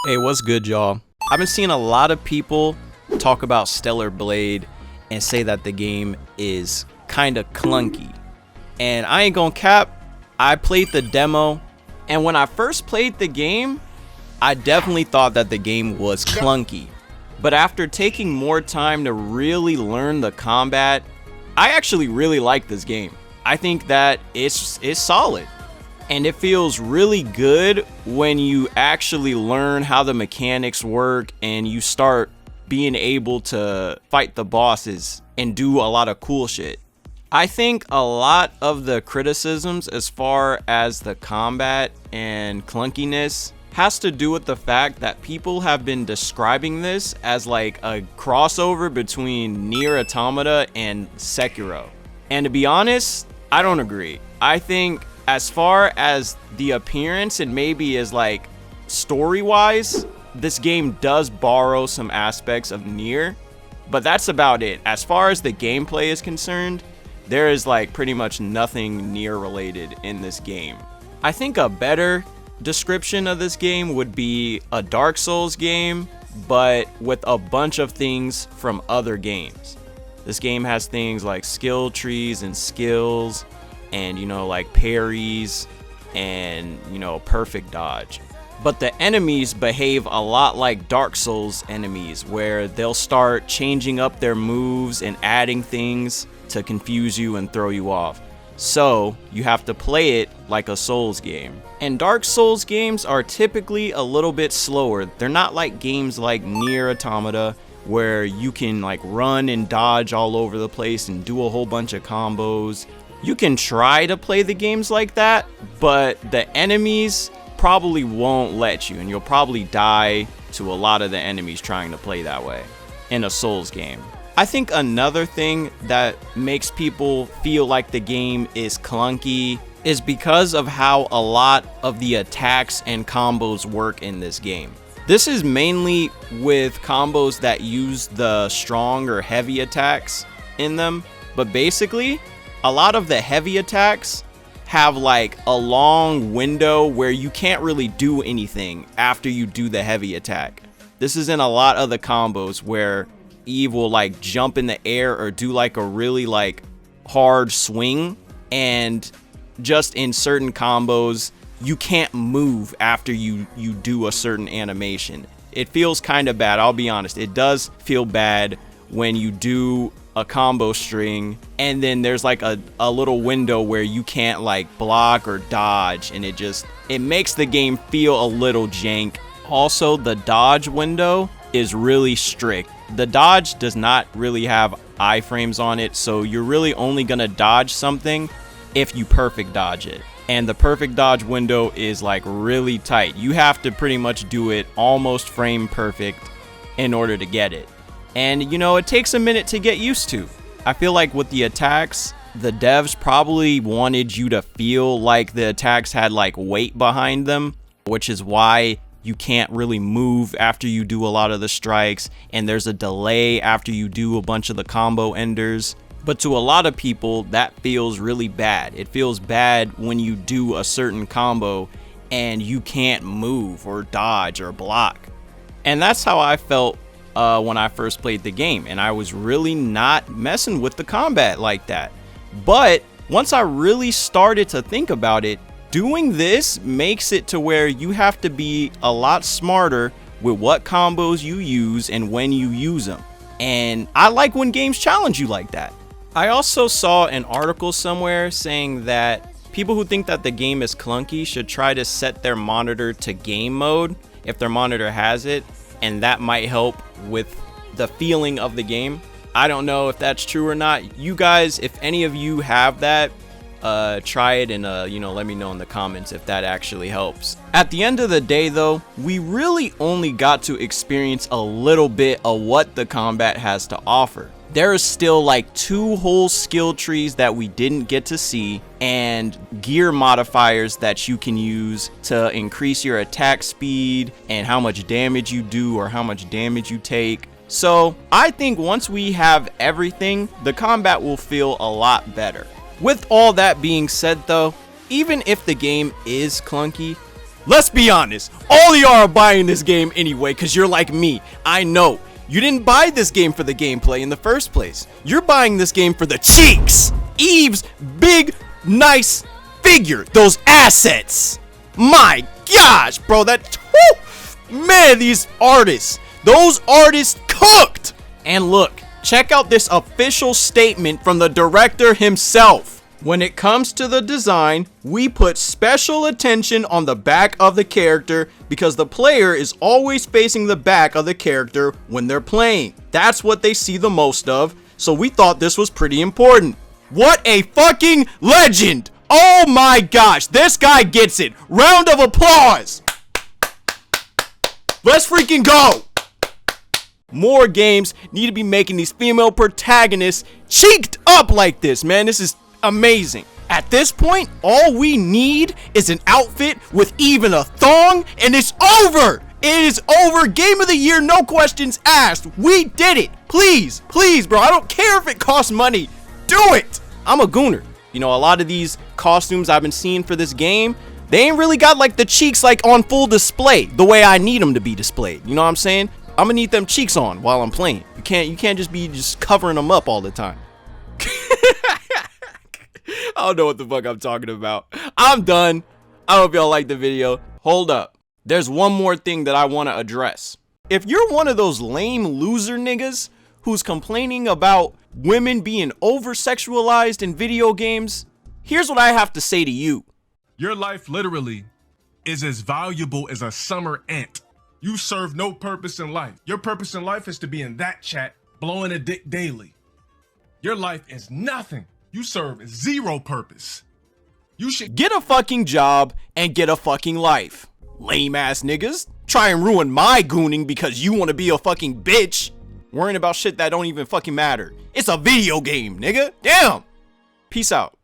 Hey, what's good, y'all? I've been seeing a lot of people talk about Stellar Blade and say that the game is kind of clunky. And I ain't gonna cap, I played the demo, and when I first played the game, I definitely thought that the game was clunky. But after taking more time to really learn the combat, I actually really like this game. I think that it's solid. And it feels really good when you actually learn how the mechanics work and you start being able to fight the bosses and do a lot of cool shit. I think a lot of the criticisms as far as the combat and clunkiness has to do with the fact that people have been describing this as like a crossover between Nier Automata and Sekiro. And to be honest, I don't agree. I think as far as the appearance and maybe as like story-wise, this game does borrow some aspects of Nier, but that's about it. As far as the gameplay is concerned, there is like pretty much nothing Nier related in this game. I think a better description of this game would be a Dark Souls game, but with a bunch of things from other games. This game has things like skill trees and skills, and like parries and perfect dodge. But the enemies behave a lot like Dark Souls enemies, where they'll start changing up their moves and adding things to confuse you and throw you off. So you have to play it like a Souls game. And Dark Souls games are typically a little bit slower. They're not like games like Nier Automata, where you can like run and dodge all over the place and do a whole bunch of combos. You can try to play the games like that, but the enemies probably won't let you, and you'll probably die to a lot of the enemies trying to play that way in a Souls game. I think another thing that makes people feel like the game is clunky is because of how a lot of the attacks and combos work in this game. This is mainly with combos that use the strong or heavy attacks in them, but basically, a lot of the heavy attacks have like a long window where you can't really do anything after you do the heavy attack. This is in a lot of the combos where Eve will like jump in the air or do like a really like hard swing, and just in certain combos you can't move after you do a certain animation. It feels kind of bad, I'll be honest. It does feel bad when you do a combo string and then there's like a little window where you can't like block or dodge, and it makes the game feel a little jank. Also, the dodge window is really strict. The dodge does not really have iframes on it, so you're really only gonna dodge something if you perfect dodge it. And the perfect dodge window is like really tight. You have to pretty much do it almost frame perfect in order to get it. And it takes a minute to get used to. I feel like with the attacks, the devs probably wanted you to feel like the attacks had like weight behind them, which is why you can't really move after you do a lot of the strikes, and there's a delay after you do a bunch of the combo enders. But to a lot of people, that feels really bad. It feels bad when you do a certain combo and you can't move or dodge or block. And that's how I felt when I first played the game, and I was really not messing with the combat like that. But once I really started to think about it, doing this makes it to where you have to be a lot smarter with what combos you use and when you use them. And I like when games challenge you like that. I also saw an article somewhere saying that people who think that the game is clunky should try to set their monitor to game mode if their monitor has it, and that might help with the feeling of the game. I don't know if that's true or not. You guys, if any of you have that, try it and let me know in the comments if that actually helps. At the end of the day though, we really only got to experience a little bit of what the combat has to offer. There is still like 2 whole skill trees that we didn't get to see, and gear modifiers that you can use to increase your attack speed and how much damage you do or how much damage you take. So I think once we have everything, the combat will feel a lot better. With all that being said though, even if the game is clunky, Let's be honest, all of y'all are buying this game anyway because you're like me. I know. You didn't buy this game for the gameplay in the first place. You're buying this game for the cheeks. Eve's big, nice figure. Those assets. My gosh, bro. Man, these artists. Those artists cooked. And look, check out this official statement from the director himself. When it comes to the design, we put special attention on the back of the character because the player is always facing the back of the character when they're playing. That's what they see the most of, so we thought this was pretty important. What a fucking legend! Oh my gosh, this guy gets it. Round of applause. Let's freaking go. More games need to be making these female protagonists cheeked up like this, man. This is amazing. At this point, all we need is an outfit with even a thong, and it's over. It is over. Game of the year, no questions asked. We did it. Please, please, bro. I don't care if it costs money. Do it. I'm a gooner. You know, a lot of these costumes I've been seeing for this game, they ain't really got like the cheeks like on full display the way I need them to be displayed. You know what I'm saying? I'm gonna need them cheeks on while I'm playing. You can't just be covering them up all the time. I don't know what the fuck I'm talking about. I'm done. I hope y'all liked the video. Hold up. There's one more thing that I want to address. If you're one of those lame loser niggas who's complaining about women being over-sexualized in video games, here's what I have to say to you. Your life literally is as valuable as a summer ant. You serve no purpose in life. Your purpose in life is to be in that chat, blowing a dick daily. Your life is nothing. You serve zero purpose. You should get a fucking job and get a fucking life. Lame ass niggas. Try and ruin my gooning because you want to be a fucking bitch. Worrying about shit that don't even fucking matter. It's a video game, nigga. Damn. Peace out.